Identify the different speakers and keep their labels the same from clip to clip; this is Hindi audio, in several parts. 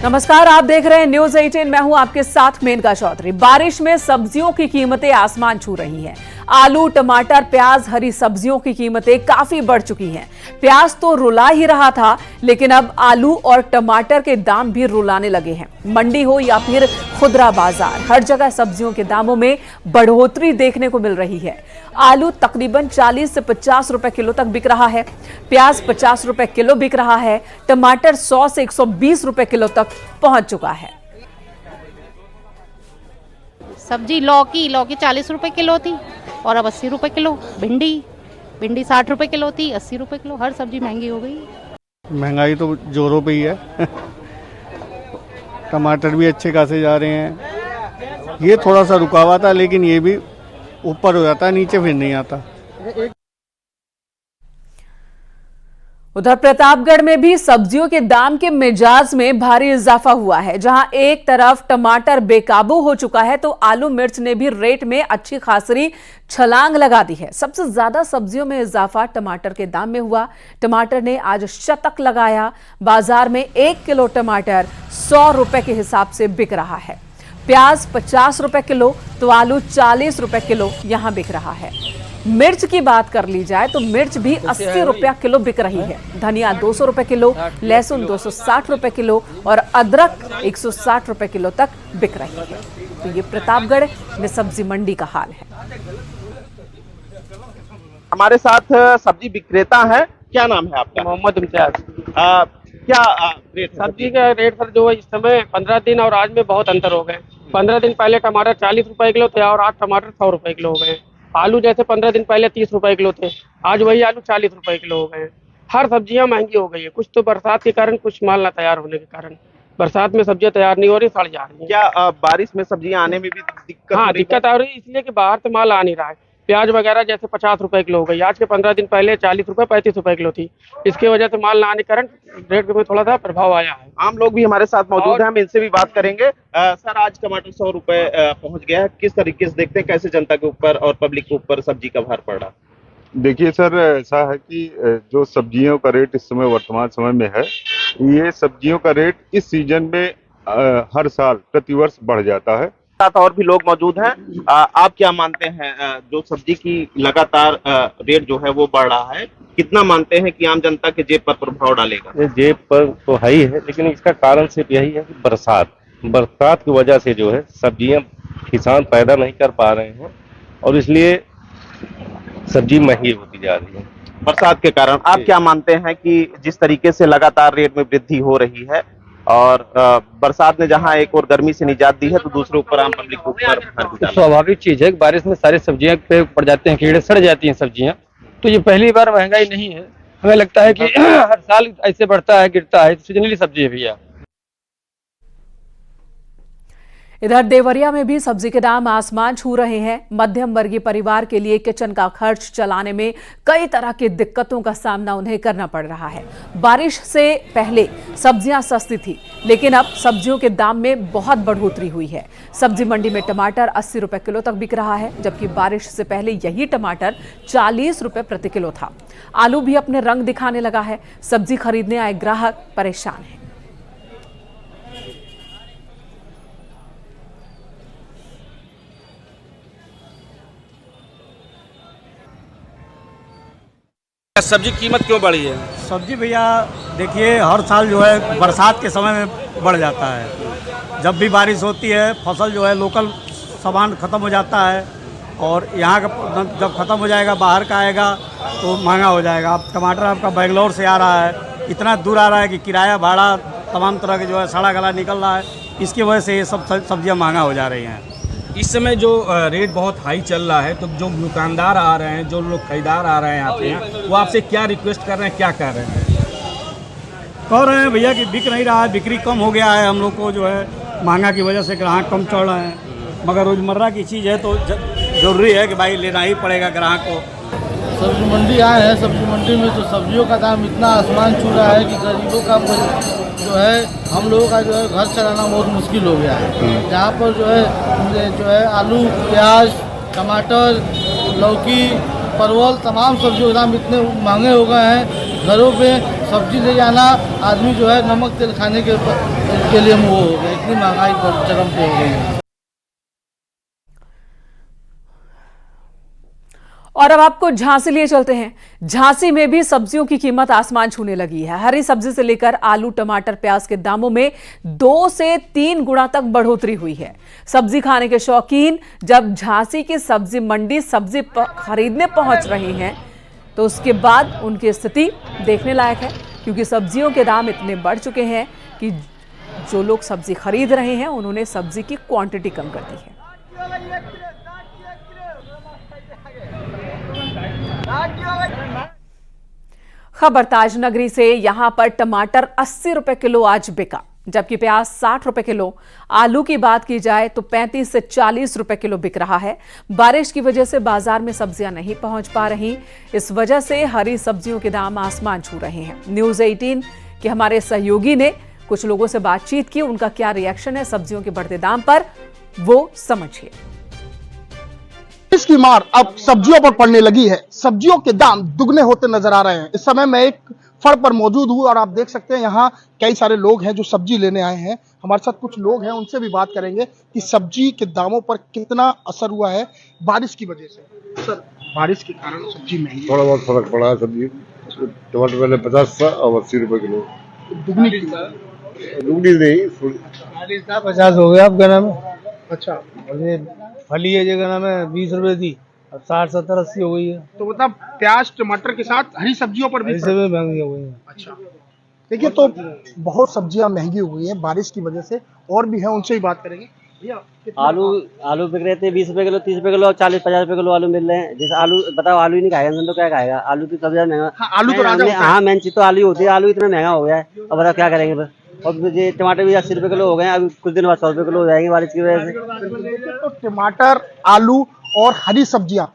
Speaker 1: नमस्कार, आप देख रहे हैं न्यूज 18। मैं हूं आपके साथ मेनका चौधरी। बारिश में सब्जियों की कीमतें आसमान छू रही हैं। आलू, टमाटर, प्याज, हरी सब्जियों की कीमतें काफी बढ़ चुकी हैं। प्याज तो रुला ही रहा था, लेकिन अब आलू और टमाटर के दाम भी रुलाने लगे हैं। मंडी हो या फिर खुदरा बाजार, हर जगह सब्जियों के दामों में बढ़ोतरी देखने को मिल रही है। आलू तकरीबन 40 से 50 रुपए किलो तक बिक रहा है। प्याज 50 रुपए किलो बिक रहा है। टमाटर 100 से 120 रुपए किलो तक पहुंच चुका है।
Speaker 2: सब्जी लौकी 40 रुपए किलो थी और अब 80 रुपए किलो। भिंडी 60 रुपए किलो थी, 80 रुपए किलो। हर सब्जी महंगी हो गई।
Speaker 3: महंगाई तो जोरों पे ही है। टमाटर भी अच्छे खासे जा रहे हैं। ये थोड़ा सा रुका हुआ था, लेकिन ये भी ऊपर हो जाता है, नीचे फिर नहीं आता।
Speaker 1: उधर प्रतापगढ़ में भी सब्जियों के दाम के मिजाज में भारी इजाफा हुआ है। जहां एक तरफ टमाटर बेकाबू हो चुका है, तो आलू मिर्च ने भी रेट में अच्छी खासी छलांग लगा दी है। सबसे ज्यादा सब्जियों में इजाफा टमाटर के दाम में हुआ। टमाटर ने आज शतक लगाया। बाजार में 1 किलो टमाटर 100 रुपए के हिसाब से बिक रहा है। प्याज 50 रुपए किलो तो आलू 40 रुपए किलो यहां बिक रहा है। मिर्च की बात कर ली जाए तो मिर्च भी 80 रुपया किलो बिक रही है। धनिया 200 रुपए किलो, लहसुन 260 रुपए किलो और अदरक 160 रुपए किलो तक बिक रही है। तो ये प्रतापगढ़ में सब्जी मंडी का हाल है।
Speaker 4: हमारे साथ सब्जी विक्रेता है। क्या नाम है आपका?
Speaker 5: मोहम्मद इम्तियाज।
Speaker 4: क्या रेट है?
Speaker 5: सब्जी का रेट सर जो है इस समय 15 दिन और आज में बहुत अंतर हो गए। 15 दिन पहले टमाटर 40 रुपए किलो थे और आज टमाटर 100 रुपए किलो हो गए। आलू जैसे 15 दिन पहले 30 रुपए किलो थे, आज वही आलू 40 रुपए किलो हो गए। हर सब्जियां महंगी हो गई है। कुछ तो बरसात के कारण, कुछ माल ना तैयार होने के कारण। बरसात में सब्जियां तैयार नहीं हो रही, सड़ जा रही है।
Speaker 4: क्या बारिश में सब्जियां आने में भी दिक्कत?
Speaker 5: हाँ, दिक्कत आ रही है, इसलिए कि बाहर से माल आ नहीं रहा है। प्याज वगैरह जैसे 50 रुपए किलो हो गई, आज के 15 दिन पहले 40 रुपए 35 रुपए किलो थी। इसकी वजह से माल ना आने के कारण रेट में थोड़ा सा प्रभाव आया है।
Speaker 4: आम लोग भी हमारे साथ मौजूद हैं, हम इनसे भी बात करेंगे। सर, आज टमाटर 100 रुपए पहुंच गया है। किस तरीके से देखते हैं, कैसे जनता के ऊपर और पब्लिक के ऊपर सब्जी का भार पड़ रहा?
Speaker 6: देखिए सर, ऐसा है कि जो सब्जियों का रेट इस समय वर्तमान समय में है, ये सब्जियों का रेट इस सीजन में हर साल प्रतिवर्ष बढ़ जाता है।
Speaker 4: साथ और भी लोग मौजूद हैं। आप क्या मानते हैं, जो सब्जी की लगातार रेट जो है वो बढ़ रहा है, कितना मानते हैं कि आम जनता के जेब पर प्रभाव डालेगा?
Speaker 7: ये जेब पर तो है ही है, लेकिन इसका कारण सिर्फ यही है कि बरसात की वजह से जो है सब्जियां किसान पैदा नहीं कर पा रहे हैं और इसलिए सब्जी महंगी होती जा रही है
Speaker 4: बरसात के कारण। आप क्या मानते हैं कि जिस तरीके से लगातार रेट में वृद्धि हो रही है और बरसात ने जहां एक और गर्मी से निजात दी है, तो दूसरे ऊपर आम पब्लिक के ऊपर भार भी डाला?
Speaker 8: स्वाभाविक चीज है कि बारिश में सारी सब्जियां पे पड़ जाते हैं, कीड़े सड़ जाती हैं सब्जियां। तो ये पहली बार महंगाई नहीं है। हमें लगता है कि हर साल ऐसे बढ़ता है, गिरता है। सीजनली सब्जी है भैया।
Speaker 1: इधर देवरिया में भी सब्जी के दाम आसमान छू रहे हैं। मध्यम वर्गीय परिवार के लिए किचन का खर्च चलाने में कई तरह की दिक्कतों का सामना उन्हें करना पड़ रहा है। बारिश से पहले सब्जियां सस्ती थी, लेकिन अब सब्जियों के दाम में बहुत बढ़ोतरी हुई है। सब्जी मंडी में टमाटर 80 रुपए किलो तक बिक रहा है, जबकि बारिश से पहले यही टमाटर 40 रुपए प्रति किलो था। आलू भी अपने रंग दिखाने लगा है। सब्जी खरीदने आए ग्राहक परेशान हैं।
Speaker 9: सब्जी कीमत क्यों बढ़ी है?
Speaker 3: सब्जी भैया देखिए, हर साल जो है बरसात के समय में बढ़ जाता है। जब भी बारिश होती है, फसल जो है लोकल सामान ख़त्म हो जाता है और यहाँ का जब ख़त्म हो जाएगा, बाहर का आएगा तो महंगा हो जाएगा। अब टमाटर आपका बेंगलोर से आ रहा है, इतना दूर आ रहा है कि किराया भाड़ा तमाम तरह के जो है सड़ा गला निकल रहा है। इसकी वजह से ये सब सब्जियाँ महंगा हो जा रही हैं।
Speaker 9: इस समय जो रेट बहुत हाई चल रहा है, तो जो दुकानदार आ रहे हैं, जो लोग खरीदार आ रहे हैं आपके यहाँ, वो आपसे क्या रिक्वेस्ट कर रहे हैं, क्या कह रहे हैं?
Speaker 3: कह रहे हैं भैया कि बिक नहीं रहा है, बिक्री कम हो गया है। हम लोग को जो है महंगा की वजह से ग्राहक कम चढ़ रहे हैं, मगर रोज़मर्रा की चीज़ है तो ज़रूरी है कि भाई लेना ही पड़ेगा ग्राहक को।
Speaker 10: सब्जी मंडी आए हैं। सब्जी मंडी में तो सब्जियों का दाम इतना आसमान छू रहा है कि गरीबों का जो है, हम लोगों का जो है घर चलाना बहुत मुश्किल हो गया है। जहाँ पर जो है आलू, प्याज, टमाटर, लौकी, परवल, तमाम सब्जियों के दाम इतने महंगे हो गए हैं। घरों पे सब्जी ले जाना आदमी जो है नमक तेल खाने के लिए वो हो गया, इतनी महंगाई चरम पे हो गई है।
Speaker 1: और अब आपको झांसी लिए चलते हैं। झांसी में भी सब्जियों की कीमत आसमान छूने लगी है। हरी सब्जी से लेकर आलू, टमाटर, प्याज के दामों में 2 से 3 गुना तक बढ़ोतरी हुई है। सब्जी खाने के शौकीन जब झांसी की सब्जी मंडी सब्जी खरीदने पहुंच रहे हैं तो उसके बाद उनकी स्थिति देखने लायक है, क्योंकि सब्जियों के दाम इतने बढ़ चुके हैं कि जो लोग सब्जी खरीद रहे हैं उन्होंने सब्जी की क्वांटिटी कम कर दी है। खबर ताजनगरी से। यहां पर टमाटर 80 रुपए किलो आज बिका, जबकि प्याज 60 रुपए किलो। आलू की बात की जाए तो 35 से 40 रुपए किलो बिक रहा है। बारिश की वजह से बाजार में सब्जियां नहीं पहुंच पा रही, इस वजह से हरी सब्जियों के दाम आसमान छू रहे हैं। न्यूज़ 18 के हमारे सहयोगी ने कुछ लोगों से बातचीत की, उनका क्या रिएक्शन है सब्जियों के बढ़ते दाम पर, वो समझिए।
Speaker 11: इसकी मार अब सब्जियों पर पड़ने लगी है। सब्जियों के दाम दुगने होते नजर आ रहे हैं। इस समय मैं एक फड़ पर मौजूद हूं और आप देख सकते हैं यहाँ कई सारे लोग हैं जो सब्जी लेने आए हैं। हमारे साथ कुछ लोग हैं, उनसे भी बात करेंगे कि सब्जी के दामों पर कितना असर हुआ है बारिश की वजह से। सर, बारिश के कारण सब्जी महंगी
Speaker 12: थोड़ा बहुत फर्क पड़ा है। सब्जी टमाटर पहले 50 था, अब 80 रुपए किलो।
Speaker 11: दुगनी
Speaker 12: नहीं,
Speaker 10: 50 हो गया अब गना में। अच्छा, फली है जगह में 20 रुपए थी, अब 60, 70, 80 हो गई है।
Speaker 11: तो मतलब प्याज टमाटर के साथ हरी सब्जियों पर भी
Speaker 10: महंगी हो गई है।
Speaker 11: अच्छा, देखिए तो बहुत सब्जियां महंगी हो गई हैं बारिश की वजह से। और भी हैं, उनसे भी बात करेंगे। भैया
Speaker 13: आलू बिक रहे थे 20 रुपए किलो, 30 रुपए किलो, 40-50 रुपए किलो आलू मिल रहे हैं। जैसे आलू बताओ, आलू ही नहीं खाएगा तो क्या खाएगा? आलू तो सबसे ज्यादा महंगा।
Speaker 11: आलू तो राजा होता है।
Speaker 13: हाँ, मेन चीज तो आलू होती है। आलू इतना महंगा हो गया है, अब बताओ क्या करेंगे फिर। और ये टमाटर भी 80 रुपए किलो हो गए हैं, अभी कुछ दिन बाद 100 रुपए किलो हो जाएंगे बारिश की वजह से।
Speaker 11: तो टमाटर, आलू और हरी सब्जियां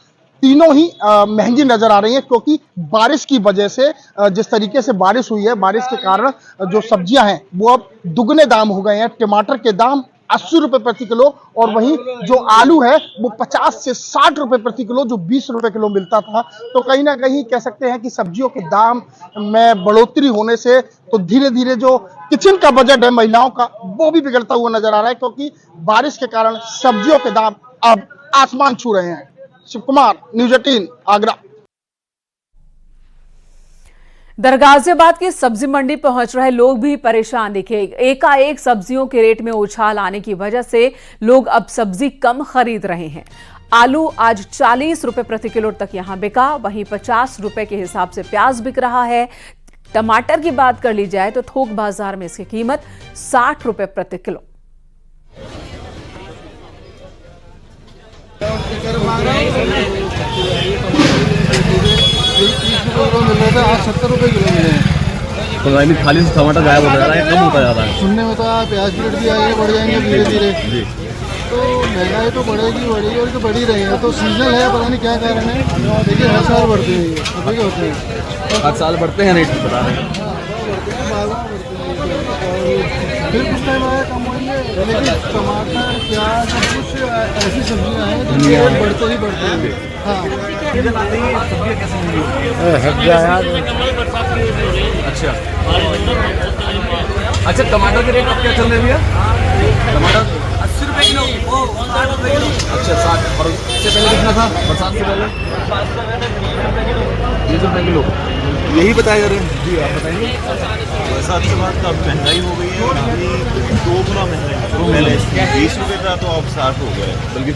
Speaker 11: तीनों ही महंगी नजर आ रही हैं, क्योंकि बारिश की वजह से जिस तरीके से बारिश हुई है, बारिश के कारण जो सब्जियां हैं वो अब दुगने दाम हो गए हैं। टमाटर के दाम 80 रुपए प्रति किलो और वहीं जो आलू है वो 50 से 60 रुपए प्रति किलो, जो 20 रुपए किलो मिलता था। तो कहीं ना कहीं कह सकते हैं कि सब्जियों के दाम में बढ़ोतरी होने से तो धीरे धीरे जो किचन का बजट है महिलाओं का, वो भी बिगड़ता हुआ नजर आ रहा है, क्योंकि बारिश के कारण सब्जियों के दाम अब आसमान छू रहे हैं। शिव कुमार, न्यूज़ 18 आगरा।
Speaker 1: दरगाजियाबाद की सब्जी मंडी पहुंच रहे लोग भी परेशान दिखे। एकाएक सब्जियों के रेट में उछाल आने की वजह से लोग अब सब्जी कम खरीद रहे हैं। आलू आज 40 रुपए प्रति किलो तक यहां बिका, वहीं 50 रुपए के हिसाब से प्याज बिक रहा है। टमाटर की बात कर ली जाए तो थोक बाजार में इसकी कीमत 60 रुपए प्रति किलो।
Speaker 10: आज 70 रुपए किलो मिले हैं।
Speaker 12: तो खाली टमाटर गायब हो जा रहा है, कम होता जा रहा है।
Speaker 10: सुनने में तो प्याज की रेट भी आगे बढ़ जाएंगे धीरे धीरे, तो महंगाई तो बढ़ेगी और तो बढ़ ही रही है। तो सीजनल है, पता नहीं क्या कारण है। देखिए हर साल बढ़ते हैं, होते हैं,
Speaker 12: हर साल बढ़ते हैं रेट बता रहे हैं।
Speaker 10: फिर कुछ टाइम आया कम होंगे, लेकिन टमाटर, प्याज, कुछ ऐसी सब्जियां हैं जो रेट बढ़ते ही बढ़ते हैं। हाँ,
Speaker 12: अच्छा, टमाटर के रेट अब क्या चल रहे हैं भैया? टमाटर 80 रुपए किलो, 60 रुपए किलो। अच्छा, 60। और इससे पहले कितना था बरसात से पहले? 20 रुपए किलो, यही बताया जा रहे हैं। जी, आप बताएंगे।
Speaker 14: बरसात के बाद तो अब महंगाई हो गई है, अभी 2 गुना महंगाई। पहले 20 रुपए था तो अब 60 हो गया है। बल्कि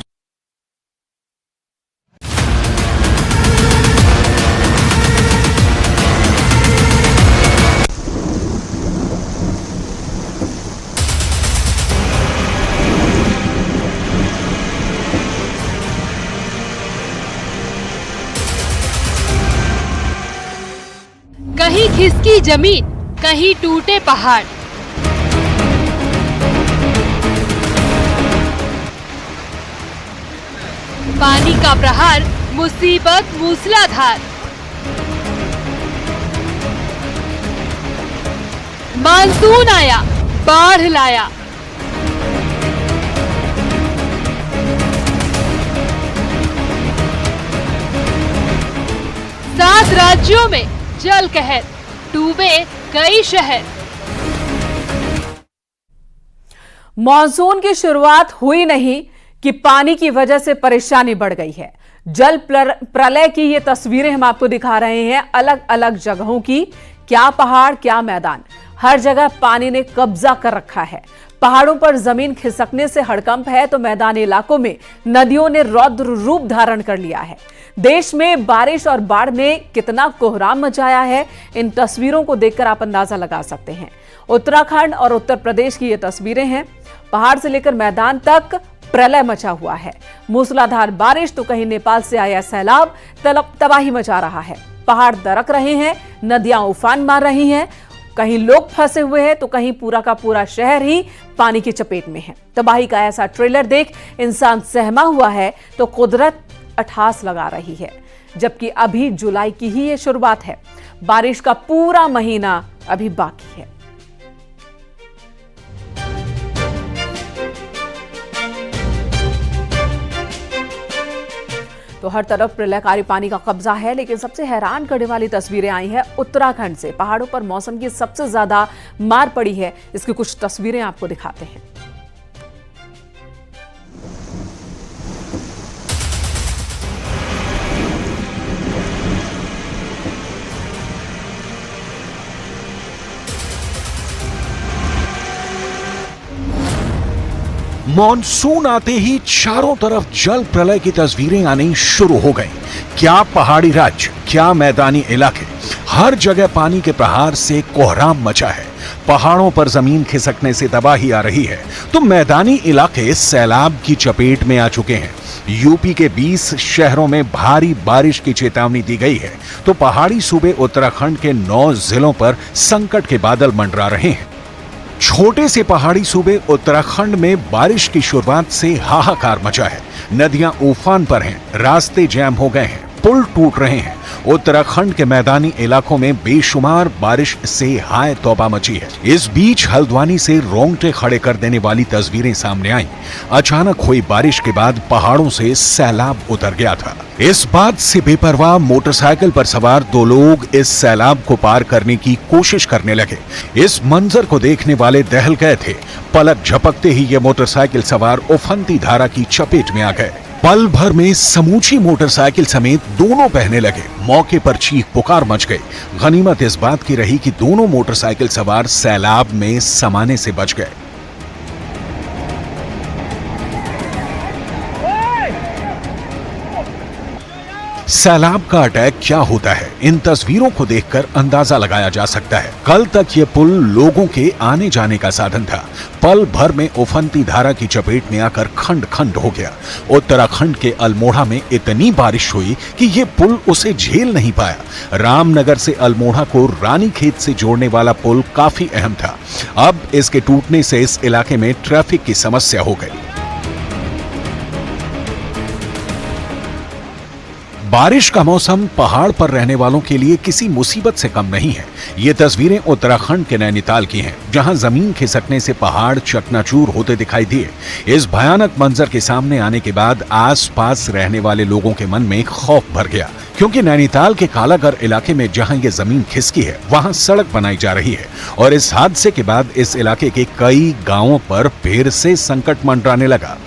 Speaker 15: कहीं खिसकी जमीन, कहीं टूटे पहाड़, पानी का प्रहार, मुसीबत मूसलाधार। मानसून आया, बाढ़ लाया, सात राज्यों में जल कहर, डूबे कई शहर।
Speaker 1: मॉनसून की शुरुआत हुई नहीं कि पानी की वजह से परेशानी बढ़ गई है। जल प्रलय की ये तस्वीरें हम आपको दिखा रहे हैं, अलग अलग जगहों की। क्या पहाड़ क्या मैदान, हर जगह पानी ने कब्जा कर रखा है। पहाड़ों पर जमीन खिसकने से हड़कंप है तो मैदानी इलाकों में नदियों ने रौद्र रूप धारण कर लिया है। देश में बारिश और बाढ़ ने कितना कोहराम मचाया है, इन तस्वीरों को देखकर आप अंदाजा लगा सकते हैं। उत्तराखंड और उत्तर प्रदेश की ये तस्वीरें हैं। पहाड़ से लेकर मैदान तक प्रलय मचा हुआ है। मूसलाधार बारिश तो कहीं नेपाल से आया सैलाब तबाही मचा रहा है। पहाड़ दरक रहे हैं, नदियां उफान मार रही हैं, कहीं लोग फंसे हुए हैं तो कहीं पूरा का पूरा शहर ही पानी की चपेट में है। तबाही का ऐसा ट्रेलर देख इंसान सहमा हुआ है तो कुदरत अठास लगा रही है। जबकि अभी जुलाई की ही ये शुरुआत है, बारिश का पूरा महीना अभी बाकी है। तो हर तरफ प्रलयकारी पानी का कब्जा है, लेकिन सबसे हैरान करने वाली तस्वीरें आई हैं उत्तराखंड से। पहाड़ों पर मौसम की सबसे ज्यादा मार पड़ी है। इसकी कुछ तस्वीरें आपको दिखाते हैं।
Speaker 16: मॉनसून आते ही चारों तरफ जल प्रलय की तस्वीरें आनी शुरू हो गईं। क्या पहाड़ी राज्य, क्या मैदानी इलाके, हर जगह पानी के प्रहार से कोहराम मचा है। पहाड़ों पर जमीन खिसकने से तबाही आ रही है तो मैदानी इलाके सैलाब की चपेट में आ चुके हैं। यूपी के 20 शहरों में भारी बारिश की चेतावनी दी गई है तो पहाड़ी सूबे उत्तराखंड के 9 जिलों पर संकट के बादल मंडरा रहे हैं। छोटे से पहाड़ी सूबे उत्तराखंड में बारिश की शुरुआत से हाहाकार मचा है। नदियां उफान पर हैं, रास्ते जैम हो गए हैं, पुल टूट रहे हैं। उत्तराखंड के मैदानी इलाकों में बेशुमार बारिश से हाय तौबा मची है। इस बीच हल्द्वानी से रोंगटे खड़े कर देने वाली तस्वीरें सामने आईं। अचानक हुई बारिश के बाद पहाड़ों से सैलाब उतर गया था। इस बात से बेपरवाह मोटरसाइकिल पर सवार 2 लोग इस सैलाब को पार करने की कोशिश करने लगे। इस मंजर को देखने वाले दहल गए थे। पलक झपकते ही ये मोटरसाइकिल सवार उफनती धारा की चपेट में आ गए। पल भर में समूची मोटरसाइकिल समेत दोनों बहने लगे। मौके पर चीख पुकार मच गई। गनीमत इस बात की रही कि दोनों मोटरसाइकिल सवार सैलाब में समाने से बच गए। सैलाब का अटैक क्या होता है, इन तस्वीरों को देखकर अंदाजा लगाया जा सकता है। कल तक ये पुल लोगों के आने जाने का साधन था, पल भर में उफनती धारा की चपेट में आकर खंड खंड हो गया। उत्तराखंड के अल्मोड़ा में इतनी बारिश हुई कि ये पुल उसे झेल नहीं पाया। रामनगर से अल्मोड़ा को रानीखेत से जोड़ने वाला पुल काफी अहम था। अब इसके टूटने से इस इलाके में ट्रैफिक की समस्या हो गई। बारिश का मौसम पहाड़ पर रहने वालों के लिए किसी मुसीबत से कम नहीं है। ये तस्वीरें उत्तराखंड के नैनीताल की हैं, जहां जमीन खिसकने से पहाड़ चकनाचूर होते दिखाई दिए। इस भयानक मंजर के सामने आने के बाद आसपास रहने वाले लोगों के मन में खौफ भर गया, क्योंकि नैनीताल के कालागढ़ इलाके में जहां ये जमीन खिसकी है वहां सड़क बनाई जा रही है और इस हादसे के बाद इस इलाके के कई गांवों पर फिर से संकट मंडराने लगा।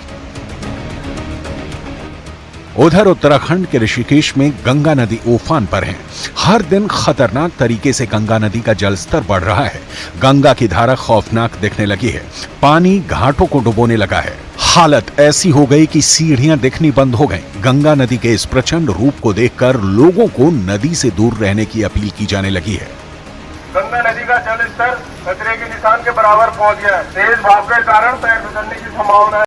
Speaker 16: उधर उत्तराखंड के ऋषिकेश में गंगा नदी उफान पर है। हर दिन खतरनाक तरीके से गंगा नदी का जलस्तर बढ़ रहा है। गंगा की धारा खौफनाक दिखने लगी है। पानी घाटों को डुबोने लगा है। हालत ऐसी हो गई कि सीढ़ियां दिखनी बंद हो गईं। गंगा नदी के इस प्रचंड रूप को देखकर लोगों को नदी से दूर रहने की अपील की जाने लगी है।
Speaker 17: गंगा नदी का जल स्तर खतरे के निशान के बराबर पहुंच गया है। तेज भाप के कारण पैर फिसलने की संभावना है।